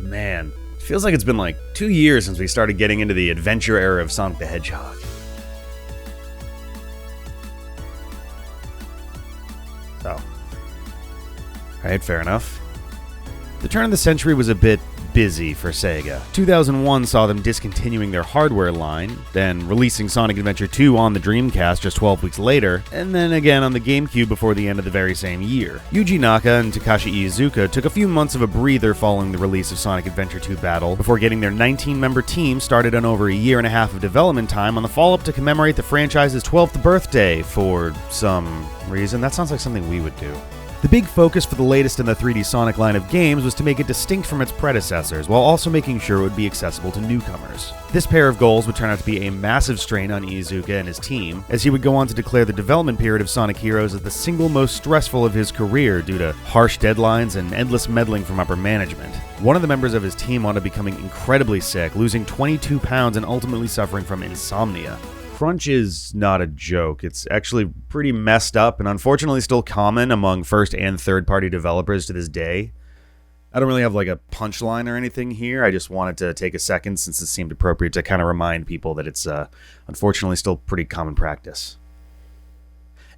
Man, it feels like it's been like 2 years since we started getting into the adventure era of Sonic the Hedgehog. Oh. Alright, fair enough. The turn of the century was a bit busy for Sega. 2001 saw them discontinuing their hardware line, then releasing Sonic Adventure 2 on the Dreamcast just 12 weeks later, and then again on the GameCube before the end of the very same year. Yuji Naka and Takashi Iizuka took a few months of a breather following the release of Sonic Adventure 2 Battle, before getting their 19-member team started on over a year and a half of development time on the follow-up to commemorate the franchise's 12th birthday for some reason. That sounds like something we would do. The big focus for the latest in the 3D Sonic line of games was to make it distinct from its predecessors, while also making sure it would be accessible to newcomers. This pair of goals would turn out to be a massive strain on Iizuka and his team, as he would go on to declare the development period of Sonic Heroes as the single most stressful of his career due to harsh deadlines and endless meddling from upper management. One of the members of his team wound up becoming incredibly sick, losing 22 pounds and ultimately suffering from insomnia. Crunch is not a joke. It's actually pretty messed up and unfortunately still common among first and third-party developers to this day. I don't really have like a punchline or anything here. I just wanted to take a second since it seemed appropriate to kind of remind people that it's unfortunately still pretty common practice.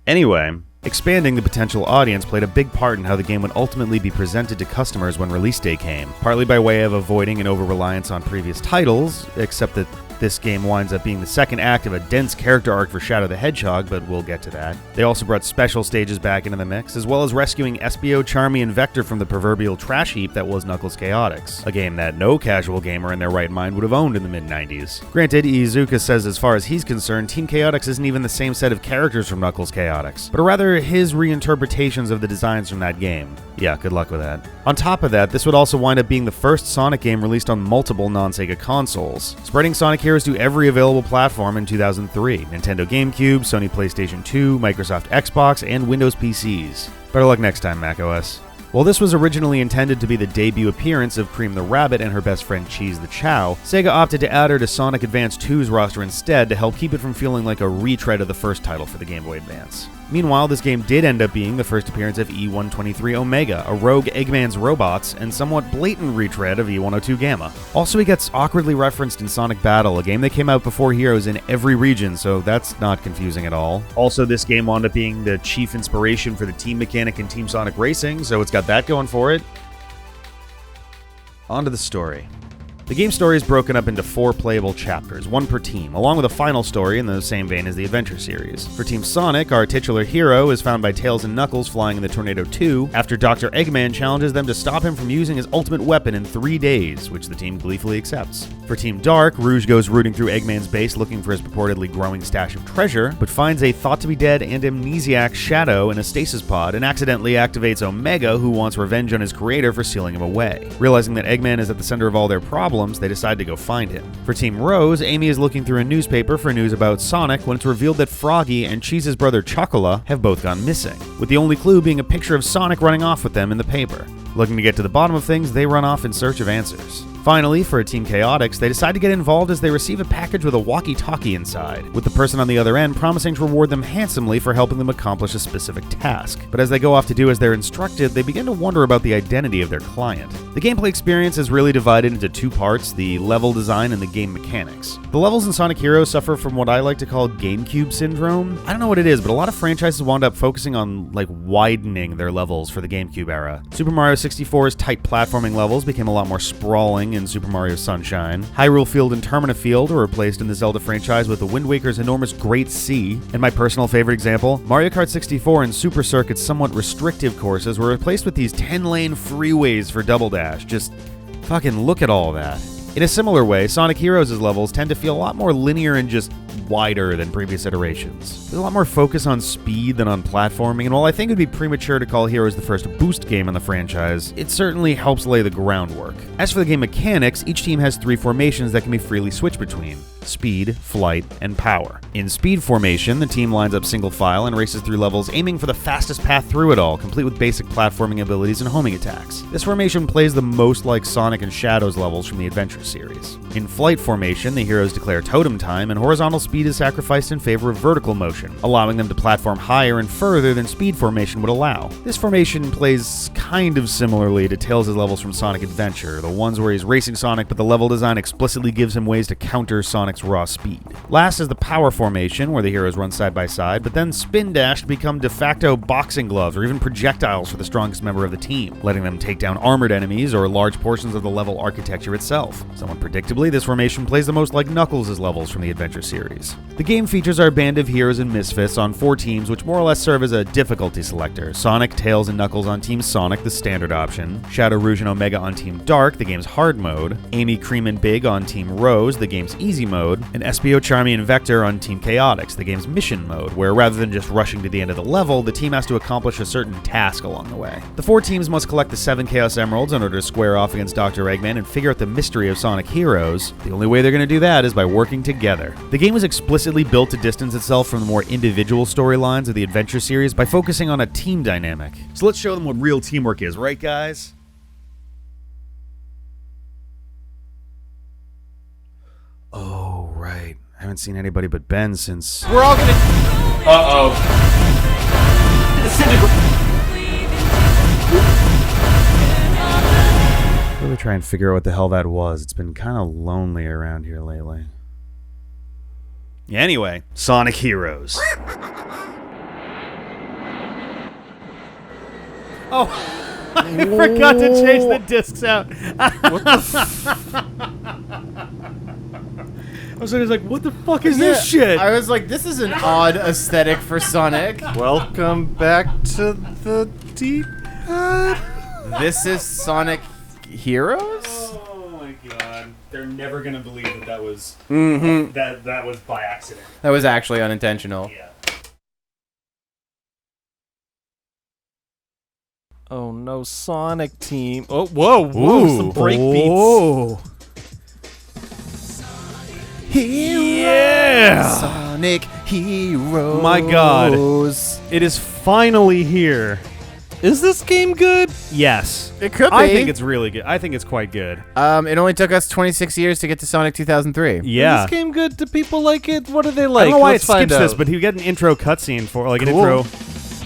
Anyway, expanding the potential audience played a big part in how the game would ultimately be presented to customers when release day came, partly by way of avoiding an over-reliance on previous titles, except that this game winds up being the second act of a dense character arc for Shadow the Hedgehog, but we'll get to that. They also brought special stages back into the mix, as well as rescuing Espio, Charmy, and Vector from the proverbial trash heap that was Knuckles Chaotix, a game that no casual gamer in their right mind would have owned in the mid-90s. Granted, Iizuka says as far as he's concerned, Team Chaotix isn't even the same set of characters from Knuckles Chaotix, but are rather his reinterpretations of the designs from that game. Yeah, good luck with that. On top of that, this would also wind up being the first Sonic game released on multiple non-Sega consoles, spreading Sonic Heroes to every available platform in 2003, Nintendo GameCube, Sony PlayStation 2, Microsoft Xbox, and Windows PCs. Better luck next time, macOS. While this was originally intended to be the debut appearance of Cream the Rabbit and her best friend Cheese the Chow, Sega opted to add her to Sonic Advance 2's roster instead to help keep it from feeling like a retread of the first title for the Game Boy Advance. Meanwhile, this game did end up being the first appearance of E123 Omega, a rogue Eggman's robots, and somewhat blatant retread of E102 Gamma. Also, he gets awkwardly referenced in Sonic Battle, a game that came out before Heroes in every region, so that's not confusing at all. Also, this game wound up being the chief inspiration for the team mechanic in Team Sonic Racing, so it's got that going for it. On to the story. The game's story is broken up into 4 playable chapters, 1 per team, along with a final story in the same vein as the Adventure series. For Team Sonic, our titular hero is found by Tails and Knuckles flying in the Tornado 2 after Doctor Eggman challenges them to stop him from using his ultimate weapon in 3 days, which the team gleefully accepts. For Team Dark, Rouge goes rooting through Eggman's base looking for his purportedly growing stash of treasure, but finds a thought-to-be-dead and amnesiac Shadow in a stasis pod and accidentally activates Omega, who wants revenge on his creator for sealing him away. Realizing that Eggman is at the center of all their problems, they decide to go find him. For Team Rose, Amy is looking through a newspaper for news about Sonic when it's revealed that Froggy and Cheese's brother Chocola have both gone missing, with the only clue being a picture of Sonic running off with them in the paper. Looking to get to the bottom of things, they run off in search of answers. Finally, for Team Chaotix, they decide to get involved as they receive a package with a walkie-talkie inside, with the person on the other end promising to reward them handsomely for helping them accomplish a specific task. But as they go off to do as they're instructed, they begin to wonder about the identity of their client. The gameplay experience is really divided into 2 parts, the level design and the game mechanics. The levels in Sonic Heroes suffer from what I like to call GameCube syndrome. I don't know what it is, but a lot of franchises wound up focusing on widening their levels for the GameCube era. Super Mario 64's tight platforming levels became a lot more sprawling in Super Mario Sunshine. Hyrule Field and Termina Field were replaced in the Zelda franchise with the Wind Waker's enormous Great Sea. And my personal favorite example, Mario Kart 64 and Super Circuit's somewhat restrictive courses were replaced with these 10-lane freeways for Double Dash. Just fucking look at all that. In a similar way, Sonic Heroes' levels tend to feel a lot more linear and just wider than previous iterations. There's a lot more focus on speed than on platforming, and while I think it would be premature to call Heroes the first boost game in the franchise, it certainly helps lay the groundwork. As for the game mechanics, each team has 3 formations that can be freely switched between: speed, flight, and power. In speed formation, the team lines up single file and races through levels aiming for the fastest path through it all, complete with basic platforming abilities and homing attacks. This formation plays the most like Sonic and Shadow's levels from the Adventure series. In flight formation, the heroes declare totem time, and horizontal speed is sacrificed in favor of vertical motion, allowing them to platform higher and further than speed formation would allow. This formation plays kind of similarly to Tails' levels from Sonic Adventure, the ones where he's racing Sonic but the level design explicitly gives him ways to counter Sonic's raw speed. Last is the power formation, where the heroes run side by side, but then spin dash to become de facto boxing gloves or even projectiles for the strongest member of the team, letting them take down armored enemies or large portions of the level architecture itself. Somewhat predictably, this formation plays the most like Knuckles' levels from the Adventure series. The game features our band of heroes and misfits on 4 teams which more or less serve as a difficulty selector. Sonic, Tails, and Knuckles on Team Sonic, the standard option. Shadow, Rouge, and Omega on Team Dark, the game's hard mode. Amy, Cream, and Big on Team Rose, the game's easy mode. And Espio, Charmy, and Vector on Team Chaotix, the game's mission mode, where rather than just rushing to the end of the level, the team has to accomplish a certain task along the way. The 4 teams must collect the 7 Chaos Emeralds in order to square off against Doctor Eggman and figure out the mystery of Sonic heroes. The only way they're going to do that is by working together. The game was explicitly built to distance itself from the more individual storylines of the Adventure series by focusing on a team dynamic. So let's show them what real teamwork is, right guys? Oh, right. I haven't seen anybody but Ben since... We're all gonna... Really try and figure out what the hell that was. It's been kind of lonely around here lately. Yeah, anyway, Sonic Heroes. Oh, I forgot to change the discs out. What the I was like, what the fuck is this shit? I was like, this is an odd aesthetic for Sonic. Welcome back to the deep end. This is Sonic Heroes? Oh my god. They're never gonna believe that that was that was by accident. That was actually unintentional. Yeah. Oh no, Sonic Team. Oh, whoa, whoa, some break beats. Whoa. Yeah! Sonic Heroes. My god. It is finally here. Is this game good? Yes. It could be. I think it's really good. I think it's quite good. It only took us 26 years to get to Sonic 2003. Yeah. Is this game good? Do people like it? What do they like? I don't know why Let's it find skips this, out. but you get an intro cutscene for, like, an Cool. intro.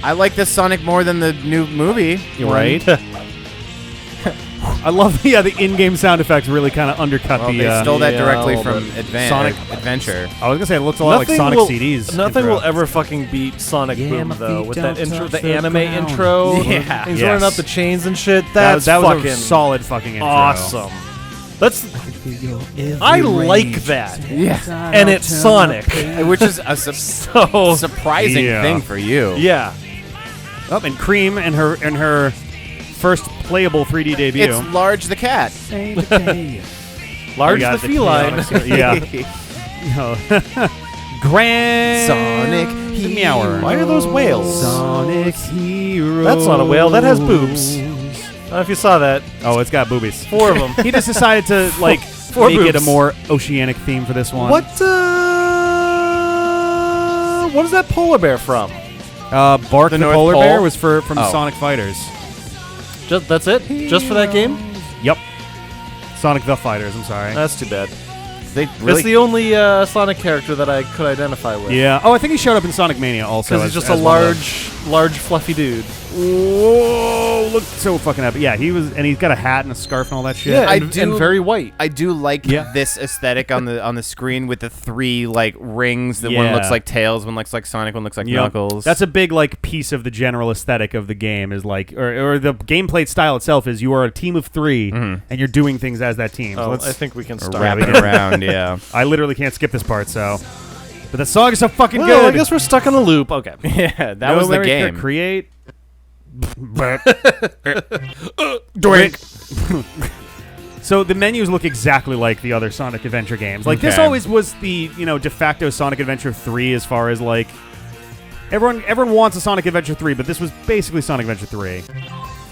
I like this Sonic more than the new movie. Right? I love the in-game sound effects really kind of undercut Well, the... they stole that yeah, directly a little from bit. Sonic Adventure. I was going to say, it looks a lot like Sonic CDs. Nothing intro. will ever fucking beat Sonic Boom, though. With that intro, the anime ground. intro. Yeah. He's Yes. running up the chains and shit. That That's was fucking a solid fucking intro. awesome. That's... I like that. Yeah. And it's Sonic. Which is a So... surprising Yeah. thing for you. Yeah. Oh, and Cream and her first playable 3D debut. It's Large the Cat. Large We got the feline. Yeah. Grand Sonic Meower. Why are those whales? Sonic Heroes. That's not a whale. That has boobs. I don't know if you saw that. Oh, it's got boobies. 4 of them. He just decided to, like, Four make it a boobs. more oceanic theme for this one. What is that polar bear from? Bark the North Polar Pole? Bear was from Oh. Sonic Fighters. That's it? Just for that game? Yep. Sonic the Fighters, I'm sorry. That's too bad. They It's really the only Sonic character that I could identify with. Yeah. Oh, I think he showed up in Sonic Mania also. Because he's just as a one of large, fluffy dude. Whoa, look so fucking epic. Yeah, and he's got a hat and a scarf and all that shit. Yeah, I and, do- and very white. I do like Yeah. this aesthetic on the screen with the 3 like rings. The one Yeah. looks like Tails, one looks like Sonic, one looks like Yep. Knuckles. That's a big like piece of the general aesthetic of the game is like, or the gameplay style itself is you are a team of 3 and you're doing things as that team. So Oh, let's- I think we can Or start. wrap it around. Yeah. I literally can't skip this part, so. But the song is so fucking Well, good. I guess we're stuck in a loop. Okay. Yeah, that No, was the Larry, game. Create. Drink. So the menus look exactly like the other Sonic Adventure games. Like this Okay. always was the de facto Sonic Adventure 3 as far as like everyone wants a Sonic Adventure 3, but this was basically Sonic Adventure 3.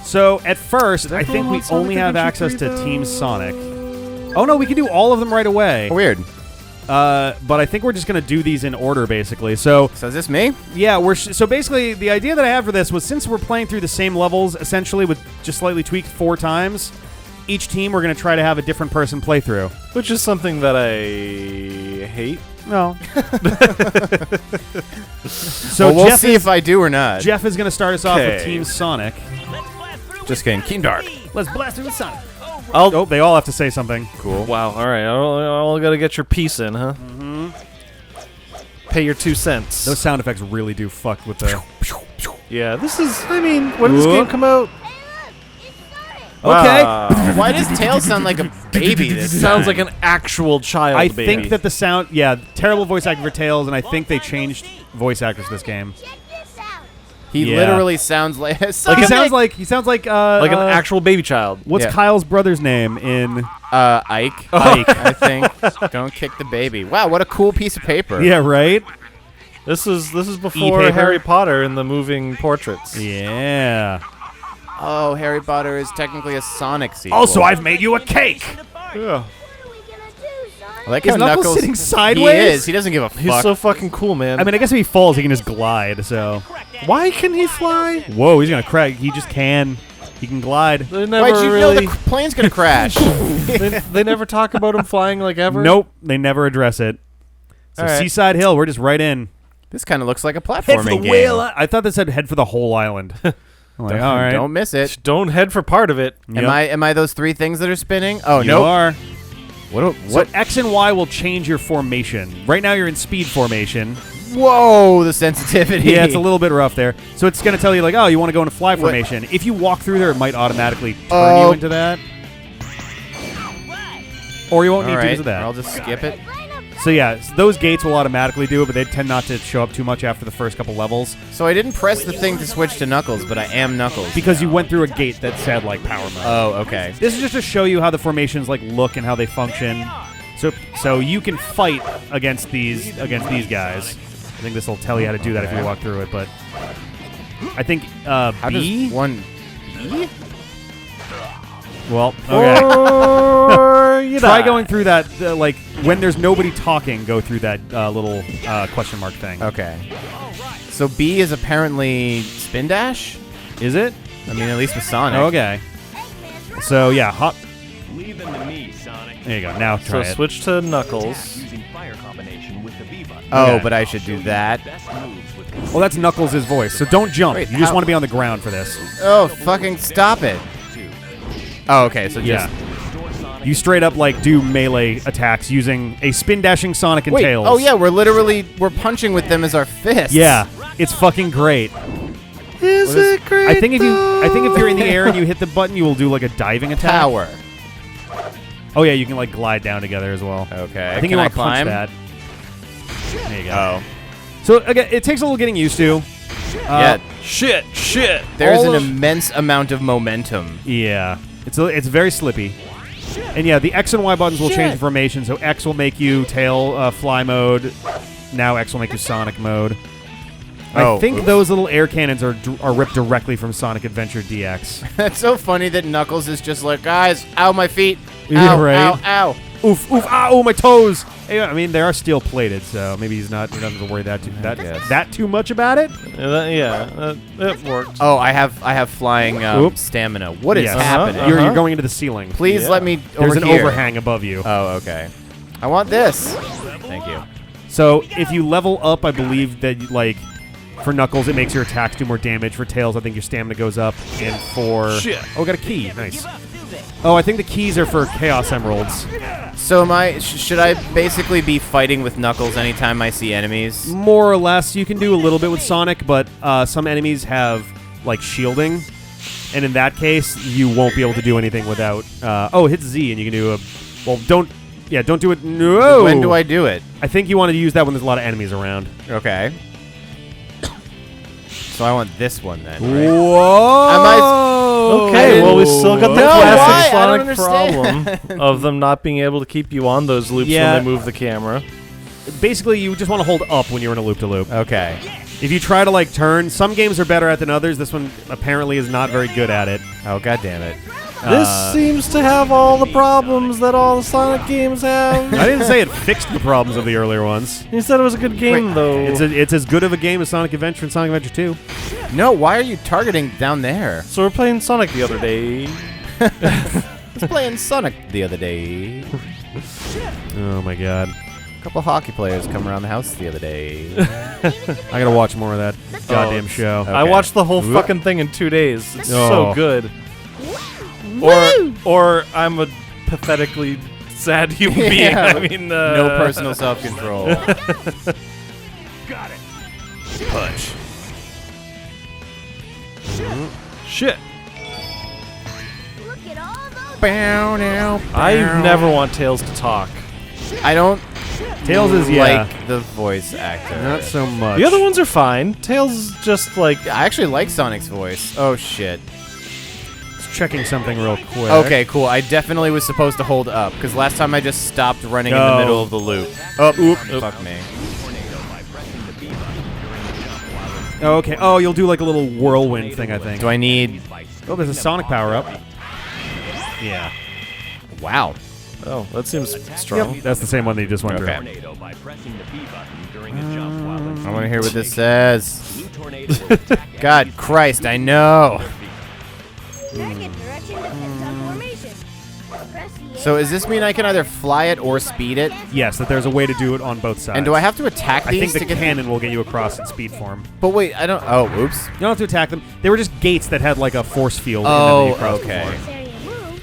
So at first, I think we only have access to Team Sonic. Oh no, we can do all of them right away. Weird. But I think we're just gonna do these in order basically. So So is this me? yeah, so basically the idea that I had for this was since we're playing through the same levels essentially with just slightly tweaked 4 times, each team we're going to try to have a different person play through. Which is something that I hate. No. So Well, we'll Jeff see is, if I do or not. Jeff is going to start us off with Okay. Team Sonic. Just kidding. Keen Dark. Let's blast it with Sonic. I'll. Oh, they all have to say something. Cool. Wow. All right. I'll gotta get your piece in, huh? Mm-hmm. Pay your 2 cents. Those sound effects really do fuck with the... Yeah. This is. I mean, when did this Whoop. game come out? Okay. Wow. Why does Tails sound like a baby this time? Sounds like an actual child I baby. think that the sound... Yeah, terrible voice acting for Tails, and I think they changed voice actors for this game. He Yeah. literally sounds like... He sounds like... like an actual baby child. What's Yeah. Kyle's brother's name in... Ike. Ike. I think. Don't kick the baby. Wow, what a cool piece of paper. Yeah, right? This is before E-paper? Harry Potter and the moving portraits. Yeah. Oh, Harry Potter is technically a Sonic sequel. Also, I've made you a cake! Yeah. I like Is how Knuckles Knuckles sitting sideways? He is. He doesn't give a fuck. He's so fucking cool, man. I mean, I guess if he falls, he can just glide, so... why can he fly? Whoa, he's gonna crack. He just can. He can glide. They never Why'd you know really. the plane's gonna crash? they never talk about him flying like ever. Nope, they never address it. So All right. Seaside Hill, we're just right in. This kind of looks like a Head platforming for the game. whale. I thought this said head for the whole island. I'm like, all right. Don't miss it. Just don't head for part of it. Yep. Am I those 3 things that are spinning? Oh, You no. are. What? So X and Y will change your formation. Right now you're in speed formation. Whoa, the sensitivity. Yeah, it's a little bit rough there. So it's going to tell you, like, oh, you want to go into fly What? formation. If you walk through there, it might automatically turn Oh. you into that. Or you won't All need to right, because of that. I'll just skip it. So yeah, those gates will automatically do it, but they tend not to show up too much after the first couple levels So I didn't press the thing to switch to Knuckles, but I am Knuckles. because you went through a gate that said like power mode. Oh, okay. This is just to show you how the formations like look and how they function. So you can fight against these guys. I think this will tell you how to do that if you walk through it, but I think How B. does one B? Well, okay. Or you Try die. going through that like when there's nobody talking. Go through that little question mark thing. Okay. So B is apparently spin dash? Is it? I mean, at least with Sonic. Okay. So yeah, hop. Leave them to me, Sonic. There you go. Now So try it. switch to Knuckles. Using fire combination with the B button. Oh, Okay. but I should do that. Best moves with Well, that's Knuckles' voice. So don't jump. Wait, you just how- want to be on the ground for this. Oh, fucking stop it. Oh, okay. So Yeah. just You straight up like do melee attacks using a spin dashing Sonic and wait. Tails. Oh yeah, we're punching with them as our fists. Yeah, it's fucking great. Is it great? I think if you're in the air and you hit the button, you will do like a diving attack. Power. Oh yeah, you can like glide down together as well. Okay. I think you Can want to punch climb? that. There you go. Oh. So again, it takes a little getting used to. Yeah. Shit. There's all an of- immense amount of momentum. Yeah. It's very slippy. And yeah, the X and Y buttons will change the formation. So X will make you tail fly mode. Now X will make you Sonic mode. Oh, I think oops. those little air cannons are ripped directly from Sonic Adventure DX. That's so funny that Knuckles is just like, guys, ow, my feet. Yeah, Ow, right. ow, ow. Oof, oof, ah, oh, my toes. Hey, I mean, they are steel plated, so maybe he doesn't have to worry that too much about it. It worked. Oh, I have flying Oops. stamina. What is Yes. happening? You're going into the ceiling. Please Yeah. let me There's over an here. overhang above you. Oh, okay. I want this. Thank you. So if you level up, I believe that like for Knuckles, it makes your attacks do more damage. For Tails, I think your stamina goes up. And for oh, got a key. Nice. Oh, I think the keys are for Chaos Emeralds. So should I basically be fighting with Knuckles anytime I see enemies? More or less, you can do a little bit with Sonic, but some enemies have like shielding, and in that case, you won't be able to do anything without. Hit Z, and you can do a. Well, don't do it. No. When do I do it? I think you want to use that when there's a lot of enemies around. Okay. So I want this one then. Right? Whoa! Okay, well, we still got the No, classic why? I don't Sonic understand. problem of them not being able to keep you on those loops Yeah. when they move the camera. Basically, you just want to hold up when you're in a loop-to-loop. Okay. If you try to like turn, some games are better at it than others. This one apparently is not very good at it. Oh, god damn it. This seems to have all the problems that all the Sonic games have. I didn't say it fixed the problems of the earlier ones. You said it was a good game, Wait, though. It's as good of a game as Sonic Adventure and Sonic Adventure 2. No, why are you targeting down there? So we're playing Sonic the other day. I was playing Sonic the other day. Oh my god. couple hockey players come around the house the other day. I gotta watch more of that goddamn show. I Okay. watched the whole fucking thing in 2 days. It's Oh. so good. Or I'm a pathetically sad human being. Yeah. I mean, No personal self-control. Got it. Punch. Shit. Look at all those. Bow now. I never want Tails to talk. I don't Tails is like the voice actor. not so much. The other ones are fine. Tails is just like I actually like Sonic's voice. Oh shit. Just checking something real quick. Okay, cool. I definitely was supposed to hold up because last time I just stopped running in the Oh. middle of the loop. Oh, oop. Fuck me. Tornado by pressing the B button during the jump while in Oh, okay. Oh, you'll do like a little whirlwind thing, I think. Do I need? Oh, there's a Sonic power up. Yeah. Wow. oh, that seems strong. Yep. That's the same one that you just went Okay. tornado by pressing the B button during a jump while in I want to hear what this says. blue tornado will attack God Christ, I know. Target direction depends on formation. Press the So does this mean I can either fly it or speed it? Yes, that there's a way to do it on both sides. And do I have to attack I these think the to get cannon will get you across in speed form. But wait, I don't. Oh, oops. You don't have to attack them. They were just gates that had like a force field. in them that Oh, you crossed okay. before. area move.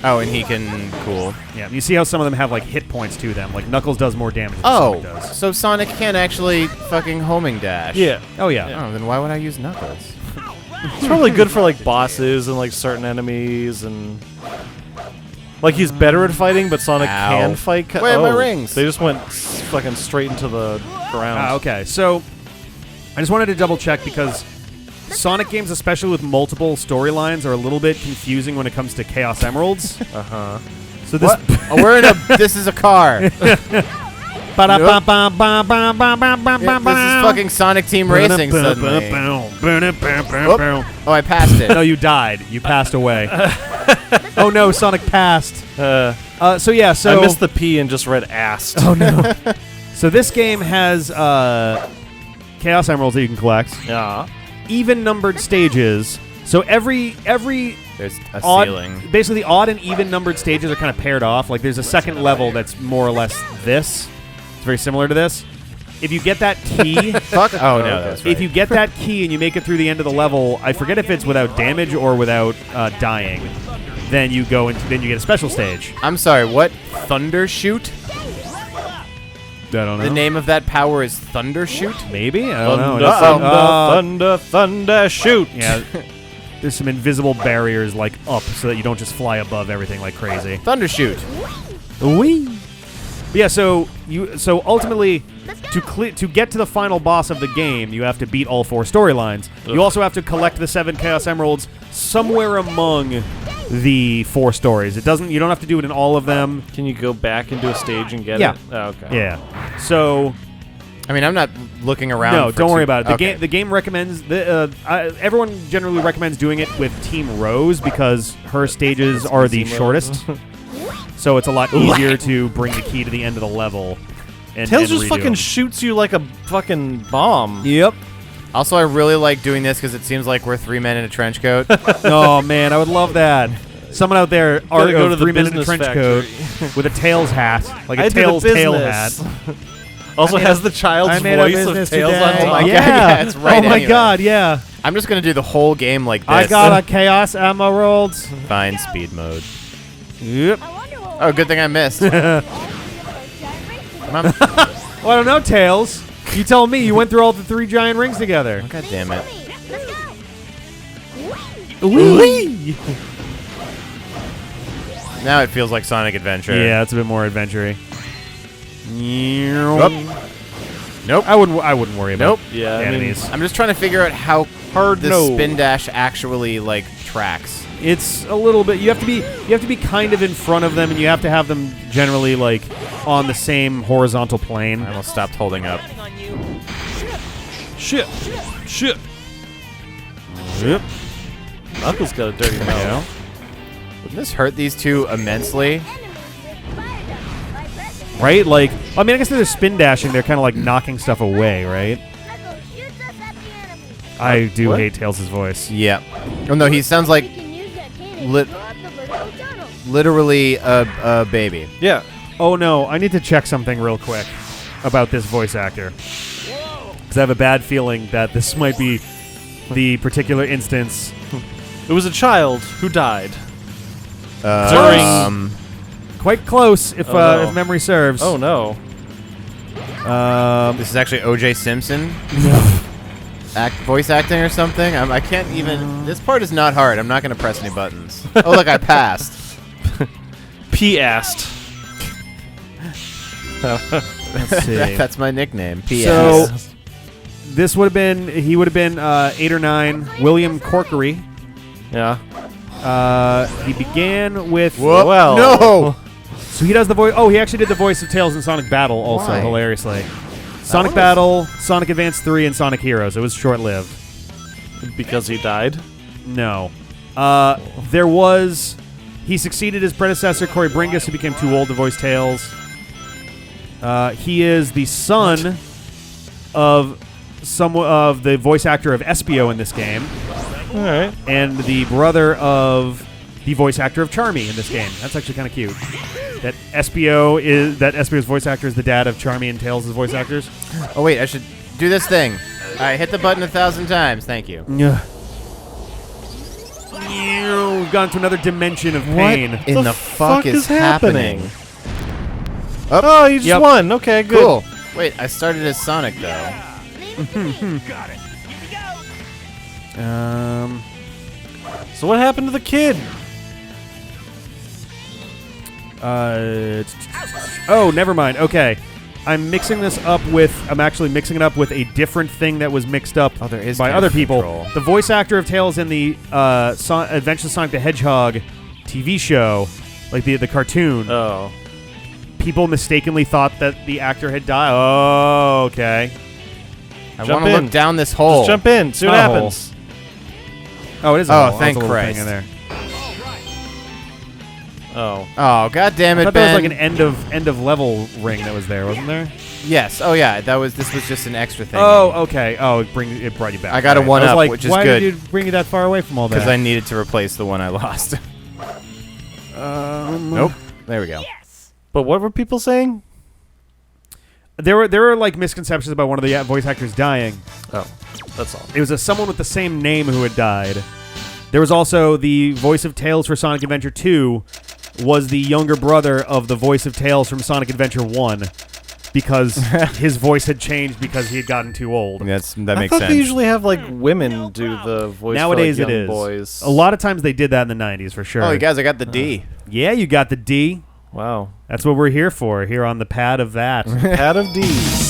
Oh, and he can. Cool. Yeah, you see how some of them have like hit points to them. Like Knuckles does more damage than Oh, Sonic does. so Sonic can actually fucking homing dash. Yeah. Oh yeah. Oh, then why would I use Knuckles? It's probably good for like bosses and like certain enemies and like he's better at fighting, but Sonic Ow. can fight. Where are my rings? They just went fucking straight into the ground. Okay, so I just wanted to double check because Sonic games, especially with multiple storylines, are a little bit confusing when it comes to Chaos Emeralds. So this. What? Oh, we're in a. This is a car. This is fucking Sonic Team Racing suddenly. Oh, I passed it. No, you died. You passed away. Oh no, Sonic passed. So yeah, so I missed the P and just read ass. Oh no. So this game has Chaos Emeralds that you can collect, Yeah. even numbered stages. So every There's a odd, ceiling. basically the odd and even numbered stages are kind of paired off. Like there's a second level that's more or less this. It's very similar to this. If you get that key, Fuck. Oh no, that's right. if you get that key and you make it through the end of the level, I forget if it's without damage or without dying. Then you go into then you get a special stage. I'm sorry. What? Thunder Shoot? I don't know. The name of that power is Thunder Shoot. Maybe I don't know. Thunder, It's some- thunder, thunder, shoot. Yeah. There's some invisible barriers like up so that you don't just fly above everything like crazy. Thunder Shoot. Wee. Yeah, so ultimately to get to the final boss of the game, you have to beat all 4 storylines. You also have to collect the 7 Chaos Emeralds somewhere among the 4 stories. You don't have to do it in all of them. Can you go back into a stage and get Yeah. it? Oh, okay. Yeah. So I mean, I'm not looking around. no, for don't worry two- about it. Okay. The game recommends everyone generally recommends doing it with Team Rose because her stages are the Team shortest. So it's a lot easier to bring the key to the end of the level. And, Tails and just redo fucking them. shoots you like a fucking bomb. Yep. Also, I really like doing this because it seems like we're 3 men in a trench coat. Oh man, I would love that. Someone out there Gotta go to the 3 men in a business trench factory. coat with a Tails hat, like I a did a Tails tail hat. business. Also I made has a- the child's I made a voice of business Tails today. on Oh my top. God, yeah, it's right Oh my anyway. god, yeah. I'm just gonna do the whole game like this. I got a Chaos Emerald. Fine speed mode. Yep. I wonder what Oh, good thing I missed. Come on. Well, I don't know, Tails. You tell me. You went through all the 3 giant rings together. God damn it. Let's go. Wee. Now it feels like Sonic Adventure. Yeah, it's a bit more adventure-y. Nope. I wouldn't worry about Nope. Yeah, I mean, enemies. I'm just trying to figure out how Hard the no. spin dash actually like tracks. It's a little bit. You have to be kind of in front of them, and you have to have them generally like on the same horizontal plane. I almost stopped holding up. Shit. Shit. Yep. Knuckles got a dirty mouth. Wouldn't this hurt these two immensely? Right? Like, I mean, I guess they're spin dashing. They're kind of like knocking stuff away, right? Knuckles shoots us at the enemy. I do What? hate Tails' voice. Yeah. Oh no, he sounds like We can use that cannon Lit- to blow up the little tunnel. literally a baby. Yeah. Oh no, I need to check something real quick. about this voice actor. Because I have a bad feeling that this might be the particular instance. It was a child who died. Quite close, if no. if memory serves. Oh no. This is actually O.J. Simpson. Voice acting or something. I can't even. This part is not hard. I'm not going to press any buttons. Oh, look, I passed. P asked. Let's see. That's my nickname. P. So this would have been. He would have been 8 or 9. William Corkery. Yeah. He began with. Whoop. Well. No. So he does the voice. Oh, he actually did the voice of Tails in Sonic Battle, also Why? hilariously. Sonic Battle, Sonic Advance 3, and Sonic Heroes. It was short-lived. Because he died. No. There was. He succeeded his predecessor, Corey Bringus, who became too old to voice Tails. He is the son of the voice actor of Espio in this game, All right. and the brother of the voice actor of Charmy in this game. That's actually kind of cute. That Espio's voice actor is the dad of Charmy and Tails' voice actors. Oh, wait, I should do this thing. I hit the button 1,000 times. Thank you. Yeah. We've gone to another dimension of pain. What in the fuck is happening? Oh, you just Yep. won. Okay, good. Cool. Wait, I started as Sonic, though. Got it. Here we go. So what happened to the kid? Oh, never mind. Okay. I'm actually mixing it up with a different thing that was mixed up Oh, there is by camera other people. control. The voice actor of Tails in the Adventures of Sonic the Hedgehog TV show, like the cartoon, Oh. people mistakenly thought that the actor had died. Oh, okay. I Jump want to in. look down this hole. Just jump in. See what Not a hole. happens. Oh, it is. Oh, a hole. thank That's a little thing Christ. in there. Oh. Oh, god damn I it, thought Ben. there was like an end of level ring that was there, wasn't there? Yes. Oh, yeah. This was just an extra thing. Oh, okay. Oh, it brought you back. I got a Right. one I was up, like, which is why good. did you bring you that far away from all that? Because I needed to replace the one I lost. Nope. There we go. But what were people saying? There were like misconceptions about one of the voice actors dying. Oh, that's all. It was someone with the same name who had died. There was also the voice of Tails for Sonic Adventure 2 was the younger brother of the voice of Tails from Sonic Adventure 1 because his voice had changed because he had gotten too old. That I makes thought sense. they usually have like women do the voice. Nowadays for, like, it young is. boys. A lot of times they did that in the 90s for sure. Oh, you guys, I got the D. Yeah, you got the D. Wow. That's what we're here for, here on the pad of that. Pad of D's.